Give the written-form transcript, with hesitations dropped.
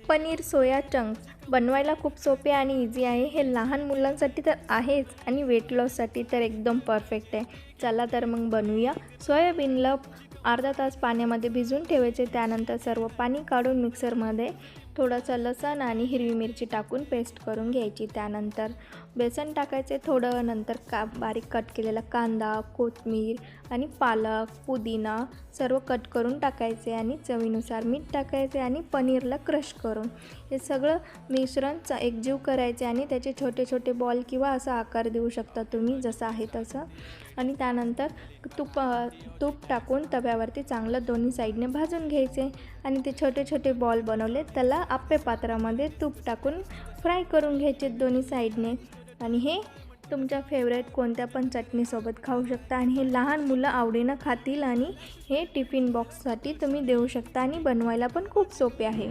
Paneer soya chunks बनवायला खूप सोपे आणि इझी आहे. हे लहान मुलांसाठी तर आहेच आणि वेट लॉससाठी तर एकदम परफेक्ट आहे. चला तर मग बनवूया. सोयाबीनला अर्धा तास पाण्यामध्ये भिजवून ठेवायचे. त्यानंतर सर्व पाणी काढून मिक्सरमध्ये थोडंसं लसूण आणि हिरवी मिरची टाकून पेस्ट करून घ्यायची. त्यानंतर बेसन टाकायचे थोडं, नंतर बारीक कट केलेला कांदा, कोथिंबीर आणि पालक, पुदिना सर्व कट करून टाकायचे आणि चवीनुसार मीठ टाकायचे आणि पनीरला क्रश करून हे सगळं मिश्रण एकजीव करायचे आणि त्याचे छोटे छोटे बॉल किंवा असा आकार देऊ शकता तुम्ही जसं आहे तसं. आणि त्यानंतर तूप टाकून तव्यावरती चांगलं दोन्ही साईडने भाजून घ्यायचे आणि ते छोटे छोटे बॉल बनवले त्याला आप्पे पात्रामध्ये तूप टाकून फ्राय करून घ्यायचे दोन्ही साईडने. आणि हे तुमच्या फेवरेट कोणत्या पण चटणीसोबत खाऊ शकता आणि हे लहान मुलं आवडीनं खातील आणि हे टिफिन बॉक्ससाठी तुम्ही देऊ शकता आणि बनवायला पण खूप सोपे आहे.